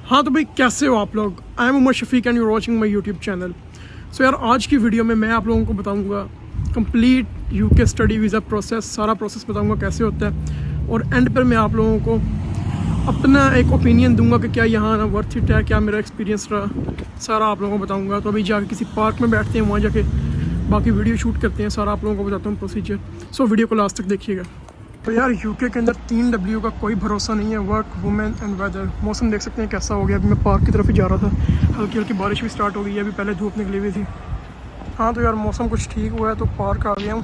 हाँ तो भाई कैसे हो आप लोग। I am Umar Shafiq and you're watching my YouTube channel. So यार आज की वीडियो में मैं आप लोगों को बताऊंगा complete UK study visa process, सारा प्रोसेस बताऊंगा कैसे होता है। और एंड पर मैं आप लोगों को अपना एक ओपिनियन दूंगा कि क्या यहाँ आना वर्थ इट है, क्या मेरा एक्सपीरियंस रहा, सारा आप लोगों को बताऊँगा। तो अभी जाके किसी पार्क में बैठते हैं, वहाँ जाके बाकी वीडियो शूट करते हैं, सारा आप लोगों को बताता हूँ प्रोसीजर। सो वीडियो को लास्ट तक देखिएगा। तो यार यूके के अंदर 3W का कोई भरोसा नहीं है, वर्क, वुमेन एंड वेदर। मौसम देख सकते हैं कैसा हो गया। अभी मैं पार्क की तरफ ही जा रहा था, हल्की हल्की बारिश भी स्टार्ट हो गई है, अभी पहले धूप निकली हुई थी। हाँ तो यार मौसम कुछ ठीक हुआ है तो पार्क आ गया हूँ।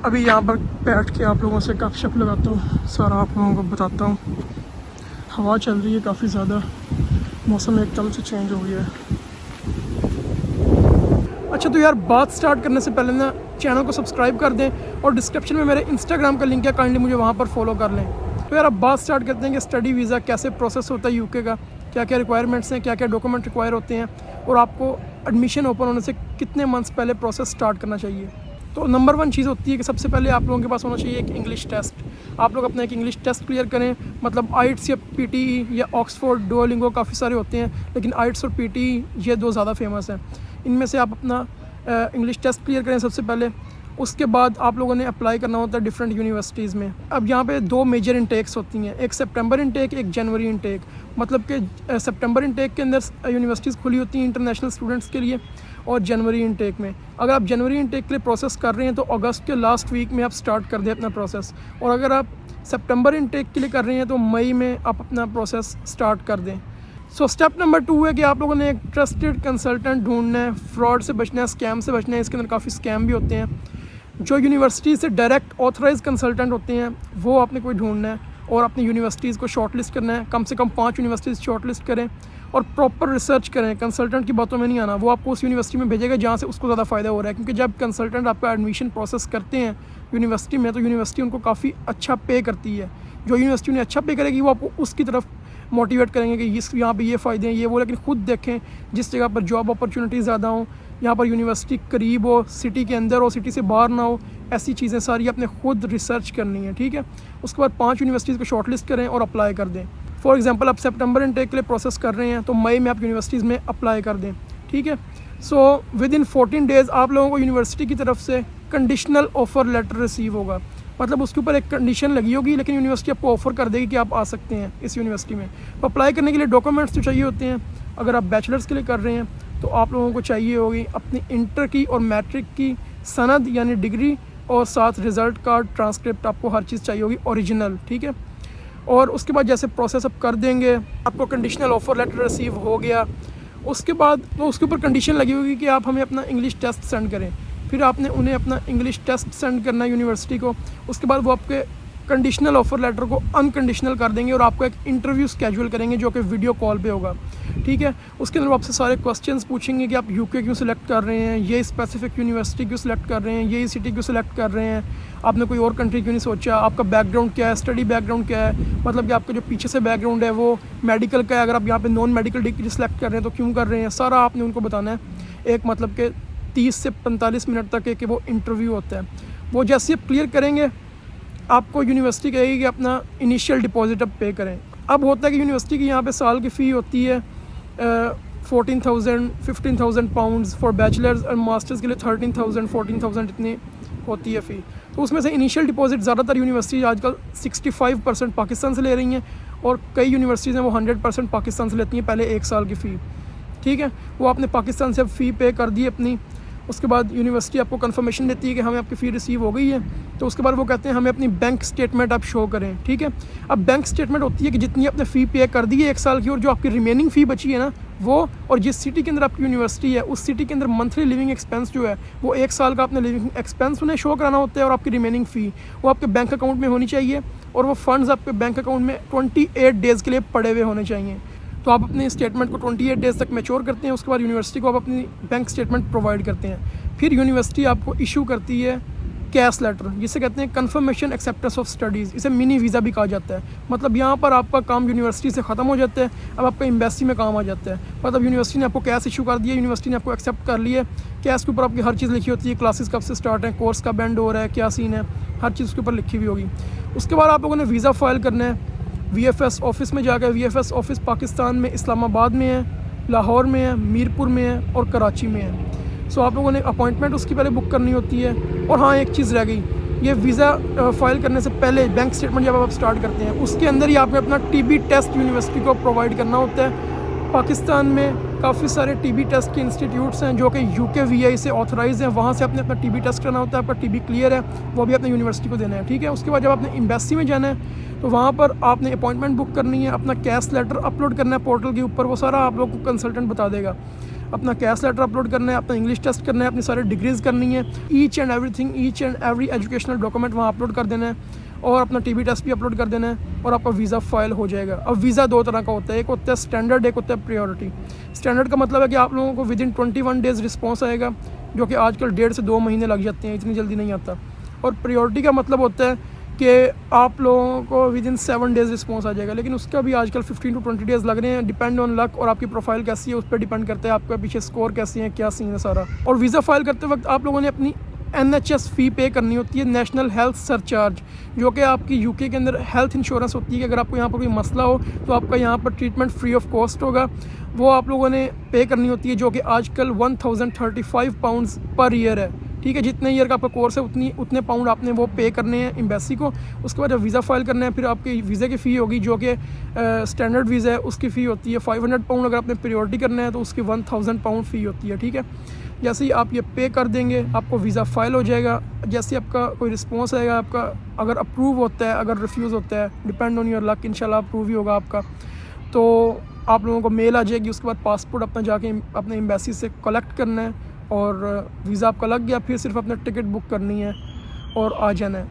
अभी यहाँ पर बैठ के आप लोगों से गपशप लगाता हूँ, सारा आप लोगों को बताता हूँ। हवा चल रही है काफ़ी ज़्यादा, मौसम एकदम से चेंज हो गया है। अच्छा तो यार बात स्टार्ट करने से पहले ना चैनल को सब्सक्राइब कर दें और डिस्क्रिप्शन में मेरे इंस्टाग्राम का लिंक है, काइंडली मुझे वहाँ पर फॉलो कर लें। तो यार अब बात स्टार्ट करते हैं कि स्टडी वीज़ा कैसे प्रोसेस होता है यूके का, क्या क्या रिक्वायरमेंट्स हैं, क्या क्या डॉक्यूमेंट रिक्वायर होते हैं, और आपको एडमिशन ओपन होने से कितने मंथ्स पहले प्रोसेस स्टार्ट करना चाहिए। तो नंबर 1 चीज़ होती है कि सबसे पहले आप लोगों के पास होना चाहिए एक इंग्लिश टेस्ट। आप लोग अपना एक इंग्लिश टेस्ट क्लियर करें, मतलब आइट्स या PTE या ऑक्सफोर्ड, डुओलिंगो, काफ़ी सारे होते हैं, लेकिन आइट्स और PTE ये दो ज़्यादा फेमस हैं। इनमें से आप अपना इंग्लिश टेस्ट क्लियर करें सबसे पहले। उसके बाद आप लोगों ने अप्लाई करना होता है डिफरेंट यूनिवर्सिटीज़ में। अब यहाँ पे 2 मेजर इंटेक्स होती हैं, एक सितंबर इंटेक, एक जनवरी इंटेक। मतलब कि सितंबर इंटेक के अंदर यूनिवर्सिटीज़ खुली होती हैं इंटरनेशनल स्टूडेंट्स के लिए, और जनवरी इंटेक में अगर आप जनवरी इंटेक के लिए प्रोसेस कर रहे हैं तो अगस्त के लास्ट वीक में आप स्टार्ट कर दें अपना प्रोसेस, और अगर आप सितंबर इंटेक के लिए कर रहे हैं तो मई में आप अपना प्रोसेस स्टार्ट कर दें। सो स्टेप नंबर 2 है कि आप लोगों ने एक ट्रस्टेड कंसल्टेंट ढूंढना है, फ्रॉड से बचना है, स्कैम से बचना है। इसके अंदर काफ़ी स्कैम भी होते हैं। जो यूनिवर्सिटी से डायरेक्ट ऑथराइज कंसल्टेंट होते हैं वो आपने कोई ढूंढना है, और अपनी यूनिवर्सिटीज़ को शॉर्टलिस्ट करना है। कम से कम 5 यूनिवर्सिटीज़ शॉर्टलिस्ट करें और प्रॉपर रिसर्च करें। कंसल्टेंट की बातों में नहीं आना, वो आपको उस यूनिवर्सिटी में भेजेगा जहाँ से उसको ज़्यादा फ़ायदा हो रहा है। क्योंकि जब कंसल्टेंट आपका एडमिशन प्रोसेस करते हैं यूनिवर्सिटी में, तो यूनिवर्सिटी उनको काफ़ी अच्छा पे करती है। जो यूनिवर्सिटी उन्हें अच्छा पे करेगी वो आपको उसकी तरफ मोटिवेट करेंगे कि इस यहाँ पे ये फ़ायदे हैं, ये वो। लेकिन खुद देखें जिस जगह पर जॉब अपॉर्चुनिटीज़ ज़्यादा हों, यहाँ पर यूनिवर्सिटी करीब हो, सिटी के अंदर हो, सिटी से बाहर ना हो, ऐसी चीज़ें सारी अपने खुद रिसर्च करनी है, ठीक है। उसके बाद 5 यूनिवर्सिटीज़ को शॉर्टलिस्ट करें और अप्लाई कर दें। फॉर एग्जांपल आप सितंबर इंटेक के लिए प्रोसेस कर रहे हैं तो मई में आप यूनिवर्सिटीज़ में अप्लाई कर दें, ठीक है। सो विद इन 14 डेज़ आप लोगों को यूनिवर्सिटी की तरफ से कंडीशनल ऑफ़र लेटर रिसीव होगा। मतलब उसके ऊपर एक कंडीशन लगी होगी, लेकिन यूनिवर्सिटी आपको ऑफ़र कर देगी कि आप आ सकते हैं इस यूनिवर्सिटी में। तो अप्लाई करने के लिए डॉक्यूमेंट्स तो चाहिए होते हैं। अगर आप बैचलर्स के लिए कर रहे हैं तो आप लोगों को चाहिए होगी अपनी इंटर की और मैट्रिक की सनद यानी डिग्री, और साथ रिज़ल्ट कार्ड, ट्रांसक्रिप्ट, आपको हर चीज़ चाहिए होगी ओरिजिनल, ठीक है। और उसके बाद जैसे प्रोसेस आप कर देंगे, आपको कंडीशनल ऑफ़र लेटर रिसीव हो गया। उसके बाद तो उसके ऊपर कंडीशन लगी होगी कि आप हमें अपना इंग्लिश टेस्ट सेंड करें। फिर आपने उन्हें अपना इंग्लिश टेस्ट सेंड करना है यूनिवर्सिटी को। उसके बाद वो आपके कंडीशनल ऑफ़र लेटर को अनकंडीशनल कर देंगे और आपको एक इंटरव्यू स्केड्यूल करेंगे जो कि वीडियो कॉल पे होगा, ठीक है। उसके अंदर वो आपसे सारे क्वेश्चंस पूछेंगे कि आप यूके क्यों सिलेक्ट कर रहे हैं, ये स्पेसिफिक यूनिवर्सिटी क्यों सिलेक्ट कर रहे हैं, ये सिटी क्यों सिलेक्ट कर रहे हैं, आपने कोई और कंट्री क्यों नहीं सोचा, आपका बैकग्राउंड क्या है, स्टडी बैकग्राउंड क्या है, मतलब कि आपका जो पीछे से बैकग्राउंड है वो मेडिकल का है, अगर आप यहाँ पे नॉन मेडिकल डिग्री सेलेक्ट कर रहे हैं तो क्यों कर रहे हैं, सारा आपने उनको बताना है। एक मतलब कि 30 से 45 मिनट तक एक वो इंटरव्यू होता है। वो जैसे आप क्लियर करेंगे आपको यूनिवर्सिटी कहेगी कि अपना इनिशियल डिपॉजिट अब पे करें। अब होता है कि यूनिवर्सिटी की यहाँ पे साल की फ़ी होती है 14,000 15,000 पाउंड्स फॉर बैचलर्स, और मास्टर्स के लिए 13,000 14,000 इतनी होती है फ़ी। तो उसमें से इनिशियल डिपॉजिट ज़्यादातर यूनिवर्सिटी आजकल 65% पाकिस्तान से ले रही हैं, और कई यूनिवर्सिटीज़ हैं वो 100% पाकिस्तान से लेती हैं पहले 1 साल की फ़ी, ठीक है। वो आपने पाकिस्तान से अब फ़ी पे कर दी अपनी। उसके बाद यूनिवर्सिटी आपको कंफर्मेशन देती है कि हमें आपकी फ़ी रिसीव हो गई है। तो उसके बाद वो कहते हैं हमें अपनी बैंक स्टेटमेंट आप शो करें, ठीक है। अब बैंक स्टेटमेंट होती है कि जितनी आपने फ़ी पे कर दी है 1 साल की, और जो आपकी रिमेनिंग फ़ी बची है ना वो, और जिस सिटी के अंदर आपकी यूनिवर्सिटी है उस सिटी के अंदर मंथली लिविंग एक्सपेंस जो है वो 1 साल का आपने लिविंग एक्सपेंस उन्हें शो कराना होता है, और आपकी रिमेनिंग फ़ी वो आपके बैंक अकाउंट में होनी चाहिए, और वो फ़ंड्स आपके बैंक अकाउंट में 28 डेज़ के लिए पड़े हुए होने चाहिए। तो आप अपनी स्टेटमेंट को 28 डेज़ तक मैच्योर करते हैं। उसके बाद यूनिवर्सिटी को आप अपनी बैंक स्टेटमेंट प्रोवाइड करते हैं। फिर यूनिवर्सिटी आपको इशू करती है कैश लेटर, जिसे कहते हैं कन्फर्मेशन एक्सेप्टेंस ऑफ स्टडीज़। इसे मिनी वीज़ा भी कहा जाता है। मतलब यहाँ पर आपका काम यूनिवर्सिटी से ख़त्म हो जाता है, अब आपका एम्बेसी में काम आ जाता है। मतलब यूनिवर्सिटी ने आपको कैश इशू कर दिया, यूनिवर्सिटी ने आपको एक्सेप्ट कर लिया। कैश के ऊपर आपकी हर चीज़ लिखी होती है, क्लासेस कब से स्टार्ट है, कोर्स का बैंड हो रहा है, क्या सीन है, हर चीज़ उसके ऊपर लिखी हुई होगी। उसके बाद आप लोगों ने वीज़ा फाइल करना है। VFS ऑफ़िस में जाकर, VFS ऑफ़िस पाकिस्तान में इस्लामाबाद में है, लाहौर में है, मीरपुर में है और कराची में है। सो आप लोगों ने अपॉइंटमेंट उसकी पहले बुक करनी होती है। और हाँ, एक चीज़ रह गई, ये वीज़ा फ़ाइल करने से पहले बैंक स्टेटमेंट जब आप स्टार्ट करते हैं उसके अंदर ही आपने अपना TB टेस्ट यूनिवर्सिटी को प्रोवाइड करना होता है। पाकिस्तान में काफ़ी सारे TB टेस्ट के इंस्टीट्यूट्स हैं जो कि UKVI से ऑथराइज़ हैं, वहाँ से आपने अपना TB टेस्ट करना होता है। आपका TB क्लियर है, वो भी अपने यूनिवर्सिटी को देना है, ठीक है। उसके बाद जब आपने एम्बेसी में जाना है तो वहाँ पर आपने अपॉइंटमेंट बुक करनी है, अपना कैश लेटर अपलोड करना है पोर्टल के ऊपर, वो सारा आप लोग को कंसल्टेंट बता देगा। अपना कैश लेटर अपलोड करना है, अपना इंग्लिश टेस्ट करना है, अपनी सारी डिग्रीज़ करनी है, each and every educational document वहाँ अपलोड कर देना है और अपना TB टेस्ट भी अपलोड कर देना है और आपका वीज़ा फ़ाइल हो जाएगा। अब वीज़ा दो तरह का होता है, एक होता है स्टैंडर्ड, एक होता है प्रायोरिटी। स्टैंडर्ड का मतलब है कि आप लोगों को विदिन 21 डेज़ रिस्पॉन्स आएगा, जो कि आजकल 1.5 से 2 महीने लग जाते हैं, इतनी जल्दी नहीं आता। और प्रायोरिटी का मतलब होता है कि आप लोगों को विदिन 7 डेज़ रिस्पॉन्स आ जाएगा, लेकिन उसका भी आजकल 15 to 20 डेज़ लग रहे हैं, डिपेंड ऑन लक और आपकी प्रोफाइल कैसी है उस पर डिपेंड करता है, आपका पीछे स्कोर कैसे हैं, क्या सीन है सारा। और वीज़ा फ़ाइल करते वक्त आप लोगों ने अपनी NHS फ़ी पे करनी होती है, नेशनल हेल्थ सरचार्ज, जो कि आपकी UK के अंदर हेल्थ इंश्योरेंस होती है कि अगर आपको यहाँ पर कोई मसला हो तो आपका यहाँ पर ट्रीटमेंट फ्री ऑफ कॉस्ट होगा, वो आप लोगों ने पे करनी होती है, जो कि आजकल 1035 पाउंड्स पर ईयर है, ठीक है। जितने ईयर का आपका कोर्स है उतने पाउंड आपने वो पे करने हैं एम्बेसी को। उसके बाद जब वीज़ा फ़ाइल करना है फिर आपकी वीज़े की फ़ी होगी, जो कि स्टैंडर्ड वीज़ा है उसकी फ़ी होती है 500 पाउंड, अगर आपने प्रायोरिटी करना है तो उसकी 1000 पाउंड फ़ी होती है, ठीक है। जैसे ही आप ये पे कर देंगे आपको वीज़ा फ़ाइल हो जाएगा। जैसे ही आपका कोई रिस्पॉन्स आएगा, आपका अगर अप्रूव होता है, अगर रिफ्यूज़ होता है, डिपेंड ऑन योर लक, इंशाल्लाह अप्रूव ही होगा आपका, तो आप लोगों को मेल आ जाएगी। उसके बाद पासपोर्ट अपना जाके अपने एम्बेसी से कलेक्ट करना है और वीज़ा आपका लग गया, फिर सिर्फ अपना टिकट बुक करनी है और आ जाना है।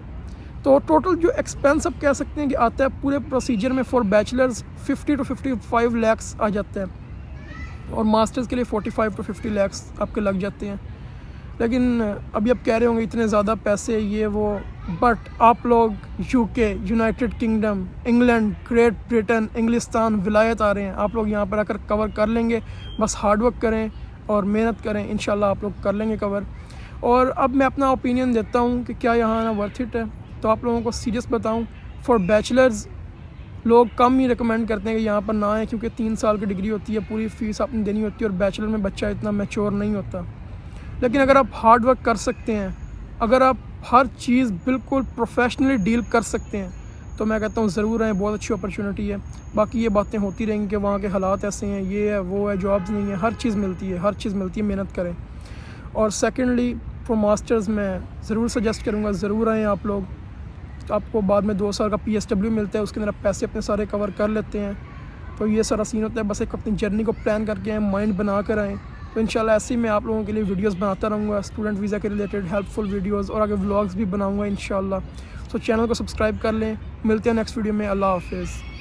तो टोटल जो एक्सपेंस आप कह सकते हैं कि आता है पूरे प्रोसीजर में फॉर बैचलर्स 50 to 55 लाख आ जाते हैं और मास्टर्स के लिए 45 to 50 लाख आपके लग जाते हैं। लेकिन अभी आप कह रहे होंगे इतने ज़्यादा पैसे ये वो, बट आप लोग UK, United Kingdom, England, Great Britain, इंग्लिस्तान, विलायत आ रहे हैं, आप लोग यहाँ पर आकर कवर कर लेंगे। बस हार्ड वर्क करें और मेहनत करें, इंशाल्लाह आप लोग कर लेंगे कवर। और अब मैं अपना ओपिनियन देता हूँ कि क्या यहाँ आना वर्थ इट है। तो आप लोगों को सीरियस बताऊँ, फॉर बैचलर्स लोग कम ही रिकमेंड करते हैं कि यहाँ पर ना आए, क्योंकि 3 साल की डिग्री होती है, पूरी फ़ीस आपने देनी होती है और बैचलर में बच्चा इतना मैच्योर नहीं होता। लेकिन अगर आप हार्ड वर्क कर सकते हैं, अगर आप हर चीज़ बिल्कुल प्रोफेशनली डील कर सकते हैं, तो मैं कहता हूँ ज़रूर आएँ, बहुत अच्छी अपॉर्चुनिटी है। बाकी ये बातें होती रहेंगी कि वहाँ के हालात ऐसे हैं, ये है वो है, जॉब्स नहीं है, हर चीज़ मिलती है, हर चीज़ मिलती है, मेहनत करें। और सेकेंडली फॉर मास्टर्स मैं ज़रूर सजेस्ट करूँगा, ज़रूर आएँ आप लोग। तो आपको बाद में 2 साल का PSW मिलता है, उसके अंदर आप पैसे अपने सारे कवर कर लेते हैं। तो ये सारा सीन होता है, बस एक अपनी जर्नी को प्लान करके आएँ, माइंड बना कर आएँ। तो इंशाल्लाह ऐसे ही मैं आप लोगों के लिए वीडियोस बनाता रहूँगा, स्टूडेंट वीज़ा के रिलेटेड हेल्पफुल वीडियोस, और आगे व्लॉग्स भी बनाऊँगा इंशाल्लाह। तो चैनल को सब्सक्राइब कर लें। मिलते हैं नेक्स्ट वीडियो में। अल्लाह हाफिज़।